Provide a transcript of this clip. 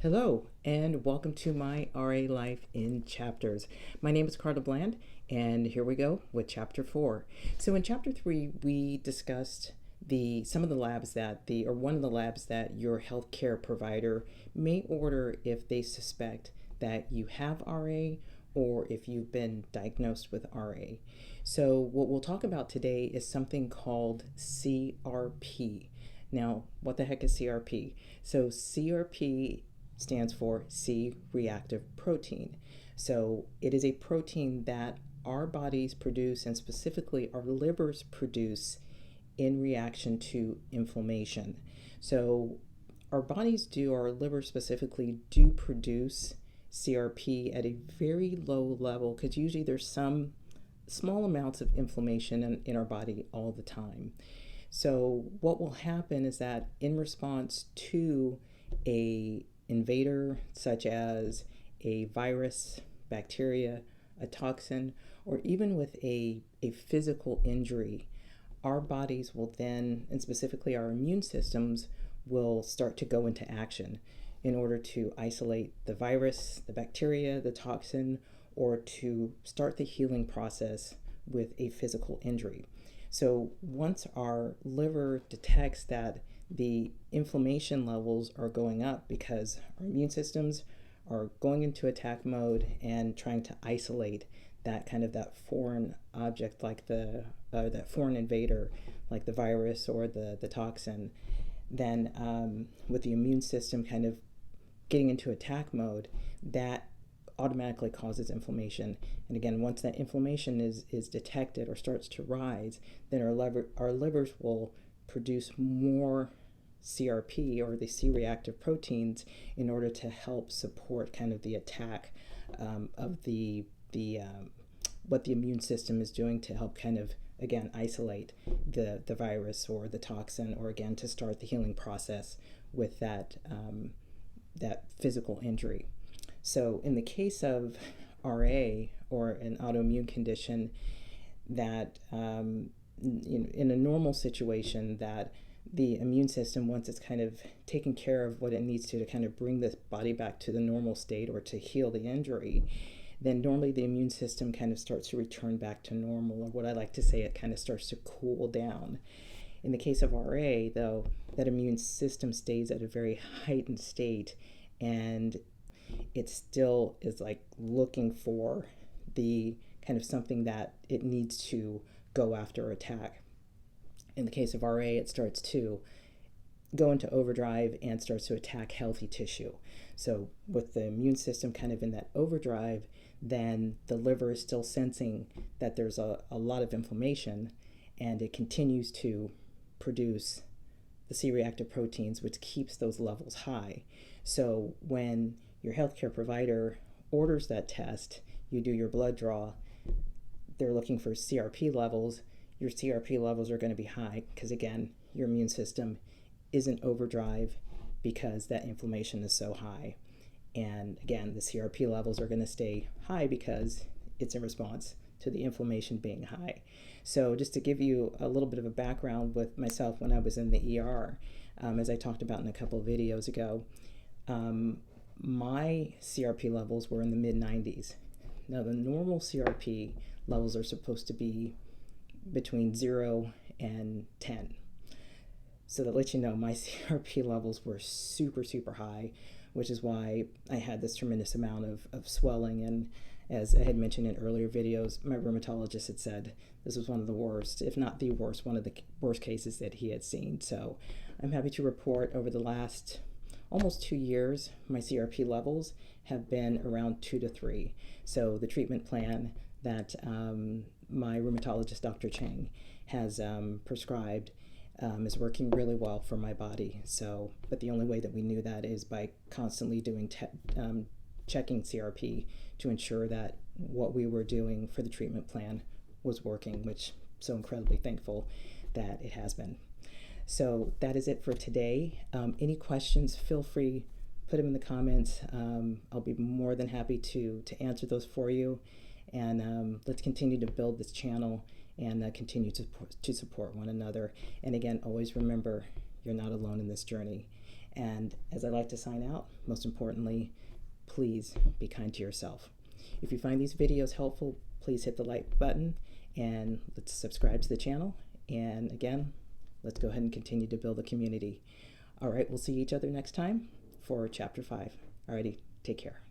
Hello, and welcome to my RA Life in Chapters. My name is Karla Bland, and here we go with Chapter 4. So in Chapter 3, we discussed one of the labs that your healthcare provider may order if they suspect that you have RA or if you've been diagnosed with RA. So what we'll talk about today is something called CRP. Now, what the heck is CRP? So CRP stands for C-reactive protein. So it is a protein that our bodies produce, and specifically our livers produce, in reaction to inflammation. So our livers specifically do produce CRP at a very low level, because usually there's some small amounts of inflammation in our body all the time. So what will happen is that in response to a invader such as a virus, bacteria, a toxin, or even with a physical injury, our bodies will then, and specifically our immune systems, will start to go into action in order to isolate the virus, the bacteria, the toxin, or to start the healing process with a physical injury. So once our liver detects that the inflammation levels are going up because our immune systems are going into attack mode and trying to isolate that foreign object, like that foreign invader, like the virus or the toxin, then with the immune system kind of getting into attack mode, that automatically causes inflammation. And again, once that inflammation is detected or starts to rise, then our livers will produce more CRP, or the C-reactive proteins, in order to help support kind of the attack of the what the immune system is doing to help kind of, again, isolate the virus or the toxin, or again to start the healing process with that physical injury. So in the case of RA, or an autoimmune condition, that in a normal situation, that the immune system, once it's kind of taken care of what it needs to kind of bring the body back to the normal state or to heal the injury, then normally the immune system kind of starts to return back to normal, or what I like to say, it kind of starts to cool down. In the case of RA, though, that immune system stays at a very heightened state, and it still is like looking for the kind of something that it needs to go after or attack. In the case of RA, it starts to go into overdrive and starts to attack healthy tissue. So with the immune system kind of in that overdrive, then the liver is still sensing that there's a lot of inflammation, and it continues to produce the C-reactive proteins, which keeps those levels high. So when your healthcare provider orders that test, you do your blood draw, they're looking for CRP levels. Your CRP levels are going to be high because, again, your immune system is in overdrive because that inflammation is so high. And again, the CRP levels are going to stay high because it's in response to the inflammation being high. So just to give you a little bit of a background with myself when I was in the ER, as I talked about in a couple of videos ago, my CRP levels were in the mid-90s. Now, the normal CRP levels are supposed to be between 0 and 10. So that lets you know my CRP levels were super, super high, which is why I had this tremendous amount of swelling. And as I had mentioned in earlier videos, my rheumatologist had said this was one of the worst, if not the worst, one of the worst cases that he had seen. So I'm happy to report over the last almost 2 years, my CRP levels have been around 2 to 3. So the treatment plan that my rheumatologist, Dr. Chang, has prescribed is working really well for my body. So, but the only way that we knew that is by constantly doing checking CRP to ensure that what we were doing for the treatment plan was working, which I'm so incredibly thankful that it has been. So that is it for today. Any questions, feel free, put them in the comments. I'll be more than happy to answer those for you. And let's continue to build this channel and continue to support one another. And again, always remember, you're not alone in this journey. And as I like to sign out, most importantly, please be kind to yourself. If you find these videos helpful, please hit the like button and let's subscribe to the channel. And again, let's go ahead and continue to build a community. All right, we'll see each other next time for Chapter 5. Alrighty, take care.